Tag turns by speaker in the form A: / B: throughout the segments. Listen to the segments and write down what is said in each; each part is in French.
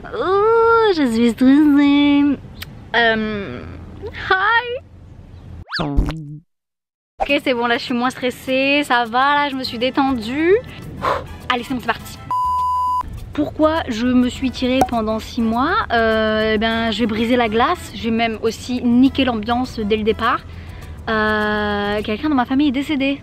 A: Oh, je suis stressée. Hi. Ok, c'est bon, là je suis moins stressée, ça va, là je me suis détendue. Allez, c'est bon, c'est parti. Pourquoi je me suis tirée pendant 6 mois ben, je vais briser la glace, je vais même aussi niquer l'ambiance dès le départ. Quelqu'un dans ma famille est décédé.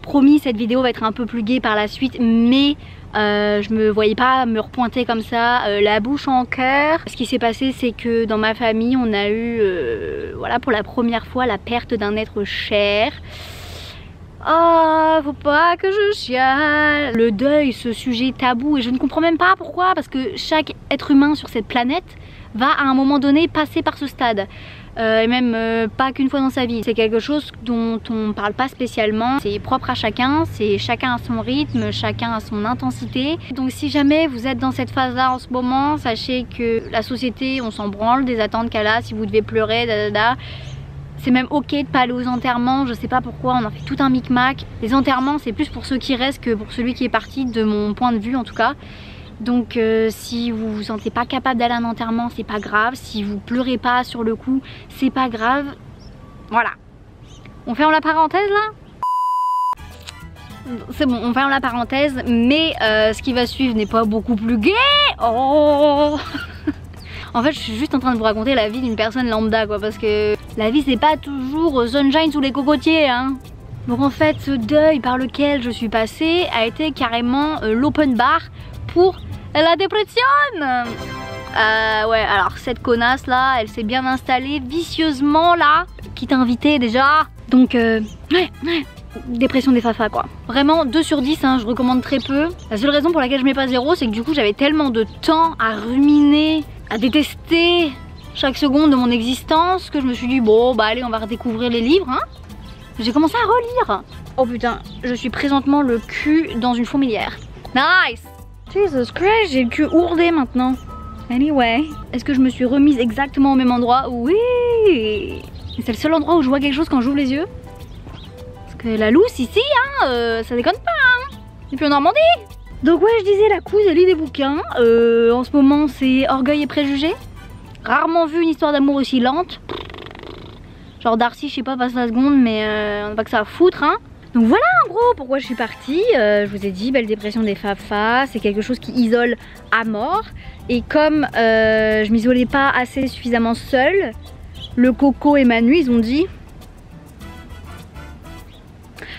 A: Promis, cette vidéo va être un peu plus gaie par la suite, mais je me voyais pas me repointer comme ça, la bouche en cœur. Ce qui s'est passé, c'est que dans ma famille, on a eu, voilà, pour la première fois, la perte d'un être cher. Oh, faut pas que je chiale. Le deuil, ce sujet tabou, et je ne comprends même pas pourquoi, parce que chaque être humain sur cette planète va à un moment donné passer par ce stade. Et même pas qu'une fois dans sa vie. C'est quelque chose dont on parle pas spécialement. C'est propre à chacun, c'est chacun à son rythme, chacun à son intensité. Donc si jamais vous êtes dans cette phase là en ce moment, sachez que la société, on s'en branle des attentes qu'elle a. Si vous devez pleurer, c'est même ok de pas aller aux enterrements. Je sais pas pourquoi, on en fait tout un micmac. Les enterrements, c'est plus pour ceux qui restent que pour celui qui est parti, de mon point de vue en tout cas. Donc si vous vous sentez pas capable d'aller à un enterrement, c'est pas grave. Si vous pleurez pas sur le coup, c'est pas grave. Voilà. On ferme la parenthèse là? C'est bon, on ferme la parenthèse. Mais ce qui va suivre n'est pas beaucoup plus gai. Oh. En fait, je suis juste en train de vous raconter la vie d'une personne lambda quoi. Parce que la vie c'est pas toujours sunshine sous les cocotiers hein. Donc en fait, ce deuil par lequel je suis passée a été carrément l'open bar pour la dépression. Ouais, alors cette connasse là, elle s'est bien installée vicieusement là. Qui t'a invité déjà? Donc dépression des fafas quoi. Vraiment 2 sur 10 hein, je recommande très peu. La seule raison pour laquelle je mets pas 0, c'est que du coup j'avais tellement de temps à ruminer, à détester chaque seconde de mon existence, que je me suis dit bon bah allez, on va redécouvrir les livres hein. J'ai commencé à relire. Oh putain, je suis présentement le cul dans une fourmilière. Nice. Jesus Christ, j'ai le cul ourdé maintenant. Anyway, est-ce que je me suis remise exactement au même endroit? Oui. C'est le seul endroit où je vois quelque chose quand j'ouvre les yeux. Parce que la lousse ici, hein, ça déconne pas, hein. Et puis en Normandie. Donc ouais, je disais, la couse, elle lit des bouquins. En ce moment, c'est Orgueil et Préjugés. Rarement vu une histoire d'amour aussi lente. Genre Darcy, je sais pas, passe la seconde, mais on n'a pas que ça à foutre, hein. Donc voilà en gros pourquoi je suis partie. Je vous ai dit, belle dépression des fafas, c'est quelque chose qui isole à mort. Et comme je m'isolais pas assez suffisamment seule, le Coco et Manu ils ont dit...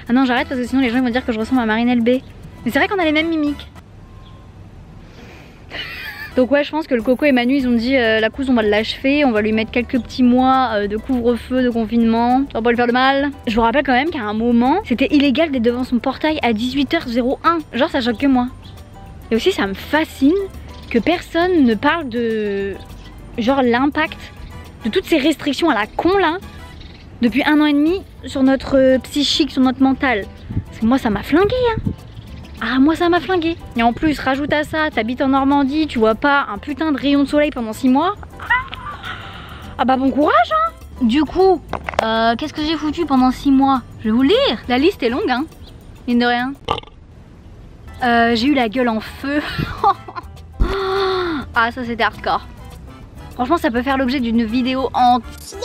A: Ah non, j'arrête parce que sinon les gens ils vont dire que je ressemble à Marine LB. Mais c'est vrai qu'on a les mêmes mimiques. Donc ouais, je pense que le Coco et Manu ils ont dit la couse on va l'achever, on va lui mettre quelques petits mois de couvre-feu, de confinement, ça va pas lui faire de mal. Je vous rappelle quand même qu'à un moment c'était illégal d'être devant son portail à 18h01, genre ça choque que moi. Et aussi ça me fascine que personne ne parle de genre l'impact de toutes ces restrictions à la con là depuis 1 an et demi sur notre psychique, sur notre mental. Parce que moi ça m'a flingué hein. Ah moi ça m'a flingué. Et en plus rajoute à ça, t'habites en Normandie, tu vois pas un putain de rayon de soleil pendant 6 mois. Ah bah bon courage hein. Du coup, qu'est-ce que j'ai foutu pendant 6 mois? Je vais vous le lire. La liste est longue hein, mine de rien. J'ai eu la gueule en feu. Ah ça c'était hardcore. Franchement ça peut faire l'objet d'une vidéo entière.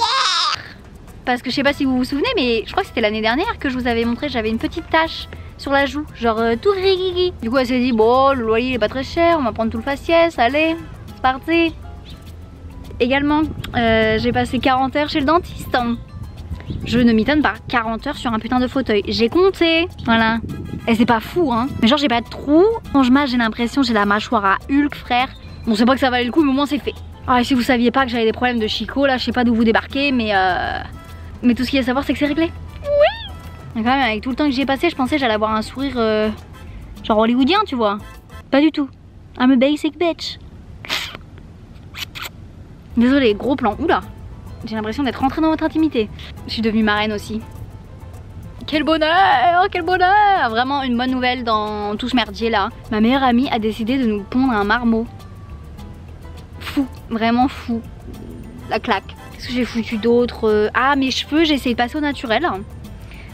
A: Parce que je sais pas si vous vous souvenez, mais je crois que c'était l'année dernière que je vous avais montré, j'avais une petite tache sur la joue, genre tout rigigi. Du coup elle s'est dit bon le loyer il est pas très cher, on va prendre tout le faciès, allez, c'est parti. Également j'ai passé 40 heures chez le dentiste. Je ne m'étonne pas, 40 heures sur un putain de fauteuil, j'ai compté, voilà. Et c'est pas fou hein, mais genre j'ai pas de trou. Quand je mâche j'ai l'impression j'ai la mâchoire à Hulk frère. Bon c'est pas que ça valait le coup mais au moins c'est fait. Ah et si vous saviez pas que j'avais des problèmes de chicot là, je sais pas d'où vous débarquez mais tout ce qu'il y a à savoir c'est que c'est réglé. Oui. Et quand même avec tout le temps que j'y ai passé je pensais que j'allais avoir un sourire genre hollywoodien tu vois. Pas du tout. I'm a basic bitch. Désolée, gros plan, oula. J'ai l'impression d'être rentrée dans votre intimité. Je suis devenue marraine aussi. Quel bonheur, quel bonheur. Vraiment une bonne nouvelle dans tout ce merdier là. Ma meilleure amie a décidé de nous pondre un marmot. Fou, vraiment fou. La claque. Qu'est-ce que j'ai foutu d'autre? Ah mes cheveux, j'ai essayé de passer au naturel.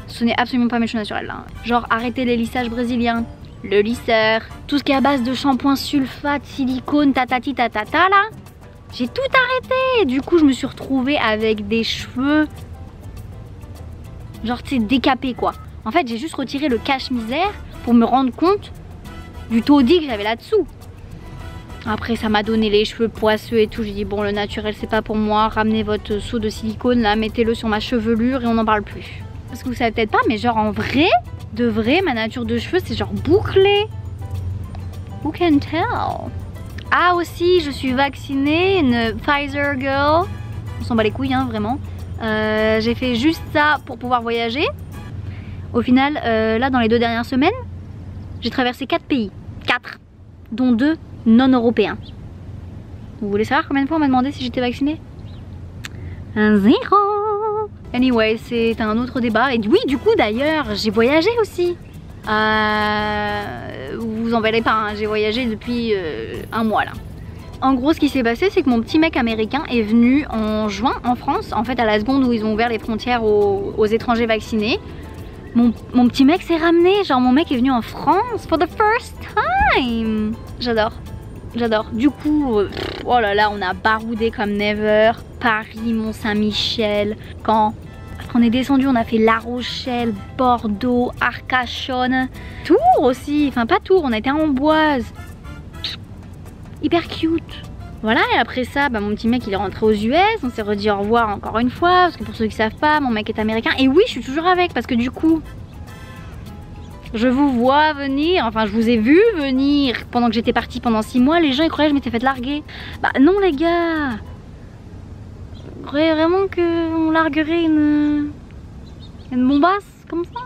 A: Ce n'est absolument pas mes cheveux naturels là. Genre arrêter les lissages brésiliens. le lisseur, tout ce qui est à base de shampoing, sulfate, silicone, tatati tatata là. J'ai tout arrêté. Du coup, je me suis retrouvée avec des cheveux genre, tu sais, décapés quoi. En fait, j'ai juste retiré le cache-misère pour me rendre compte du taudis que j'avais là-dessous. Après, ça m'a donné les cheveux poisseux et tout. J'ai dit, bon, le naturel, c'est pas pour moi. Ramenez votre seau de silicone là, mettez-le sur ma chevelure et on n'en parle plus. Parce que vous savez peut-être pas, mais genre en vrai, de vrai, ma nature de cheveux, c'est genre bouclé. Who can tell? Ah aussi, je suis vaccinée, une Pfizer girl. On s'en bat les couilles, hein, vraiment. J'ai fait juste ça pour pouvoir voyager. Au final, là, dans les 2 dernières semaines, j'ai traversé 4 pays. 4, dont 2 non européens. Vous voulez savoir combien de fois on m'a demandé si j'étais vaccinée? 0. Anyway, c'est un autre débat. Et oui, du coup, d'ailleurs, j'ai voyagé aussi. Vous en verrez pas, hein, j'ai voyagé depuis 1 mois là. En gros, ce qui s'est passé, c'est que mon petit mec américain est venu en juin en France, en fait à la seconde où ils ont ouvert les frontières aux étrangers vaccinés. Mon petit mec s'est ramené, genre mon mec est venu en France for the first time. J'adore, j'adore. Du coup, oh là là, on a baroudé comme never. Paris, Mont-Saint-Michel, Caen. On est descendu, on a fait La Rochelle, Bordeaux, Arcachon, Tours aussi, enfin pas Tours, on a été à Amboise. Hyper cute. Voilà, et après ça, bah, mon petit mec il est rentré aux US, on s'est redit au revoir encore une fois, parce que pour ceux qui savent pas, mon mec est américain. Et oui, je suis toujours avec, parce que du coup, je vous vois venir, enfin je vous ai vu venir pendant que j'étais partie pendant 6 mois, les gens ils croyaient que je m'étais fait larguer. Bah non les gars. Vous croyez vraiment qu'on larguerait une bombasse comme ça?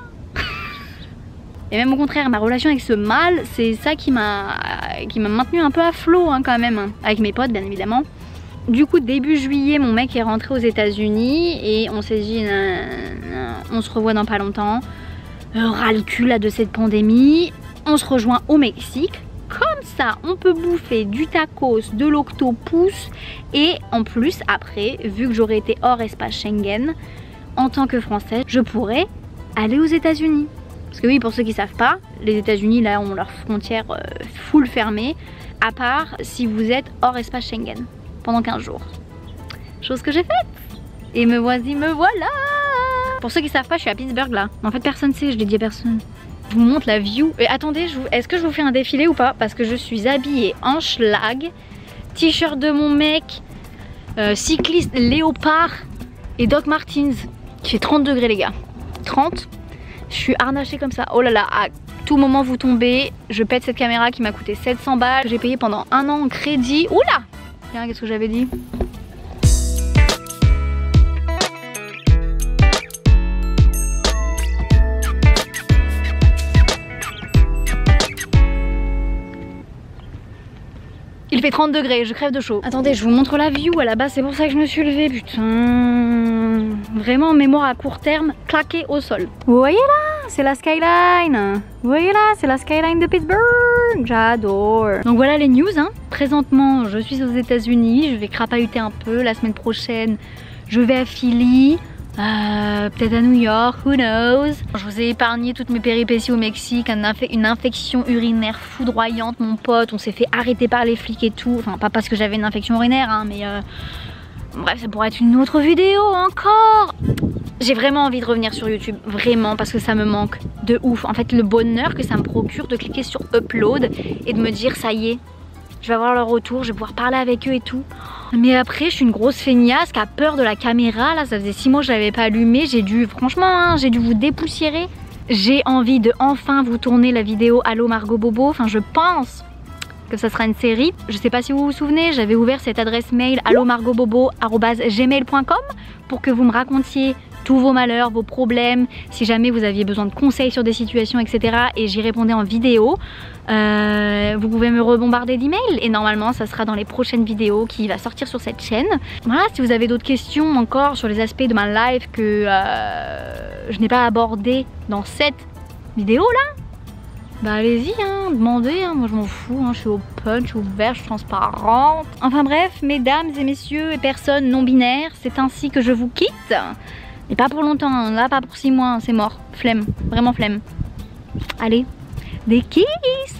A: Et même au contraire, ma relation avec ce mâle, c'est ça qui m'a maintenu un peu à flot hein, quand même, hein, avec mes potes bien évidemment. Du coup, début juillet, mon mec est rentré aux États-Unis et on s'est dit, on se revoit dans pas longtemps. Ras le cul là de cette pandémie, on se rejoint au Mexique. Comme ça, on peut bouffer du tacos, de l'octopus et en plus, après, vu que j'aurais été hors espace Schengen, en tant que Française, je pourrais aller aux États-Unis. Parce que oui, pour ceux qui savent pas, les États-Unis là ont leurs frontières full fermées, à part si vous êtes hors espace Schengen pendant 15 jours. Chose que j'ai faite. Et me voici, me voilà. Pour ceux qui savent pas, je suis à Pittsburgh là. En fait, personne sait, je l'ai dit à personne. Je vous montre la view. Et attendez, est-ce que je vous fais un défilé ou pas? Parce que je suis habillée en schlag, t-shirt de mon mec, cycliste léopard et Doc Martens. Qui fait 30 degrés les gars. 30. Je suis harnachée comme ça. Oh là là, à tout moment vous tombez. Je pète cette caméra qui m'a coûté 700 balles. J'ai payé pendant 1 an en crédit. Oula! Tiens, qu'est-ce que j'avais dit? Il fait 30 degrés, je crève de chaud. Attendez, je vous montre la view à la base, c'est pour ça que je me suis levée, putain. Vraiment, mémoire à court terme, claquée au sol. Vous voyez là, c'est la skyline. Vous voyez là, c'est la skyline de Pittsburgh. J'adore. Donc voilà les news, hein. Présentement, je suis aux États-Unis, je vais crapahuter un peu. La semaine prochaine, je vais à Philly. Peut-être à New York, who knows. Je vous ai épargné toutes mes péripéties au Mexique, une infection urinaire foudroyante, mon pote, on s'est fait arrêter par les flics et tout. Enfin pas parce que j'avais une infection urinaire hein, mais bref, ça pourrait être une autre vidéo encore. J'ai vraiment envie de revenir sur YouTube, vraiment, parce que ça me manque de ouf. En fait, le bonheur que ça me procure de cliquer sur upload et de me dire ça y est, je vais avoir leur retour, je vais pouvoir parler avec eux et tout. Mais après, je suis une grosse feignasse qui a peur de la caméra. Là, ça faisait 6 mois que je l'avais pas allumée. J'ai dû, franchement, hein, j'ai dû vous dépoussiérer. J'ai envie de enfin vous tourner la vidéo Allo Margot Bobo. Enfin, je pense que ça sera une série. Je sais pas si vous vous souvenez, j'avais ouvert cette adresse mail allomargotbobo@gmail.com pour que vous me racontiez tous vos malheurs, vos problèmes, si jamais vous aviez besoin de conseils sur des situations, etc. Et j'y répondais en vidéo. Vous pouvez me rebombarder d'emails et normalement ça sera dans les prochaines vidéos qui va sortir sur cette chaîne. Voilà, si vous avez d'autres questions encore sur les aspects de ma life que je n'ai pas abordé dans cette vidéo là, bah allez-y, hein, demandez, hein, moi je m'en fous, hein, je suis open, je suis ouverte, je suis transparente. Enfin bref, mesdames et messieurs et personnes non binaires, c'est ainsi que je vous quitte. Mais pas pour longtemps, hein, là pas pour 6 mois, hein, c'est mort, flemme, vraiment flemme. Allez, Des kisses.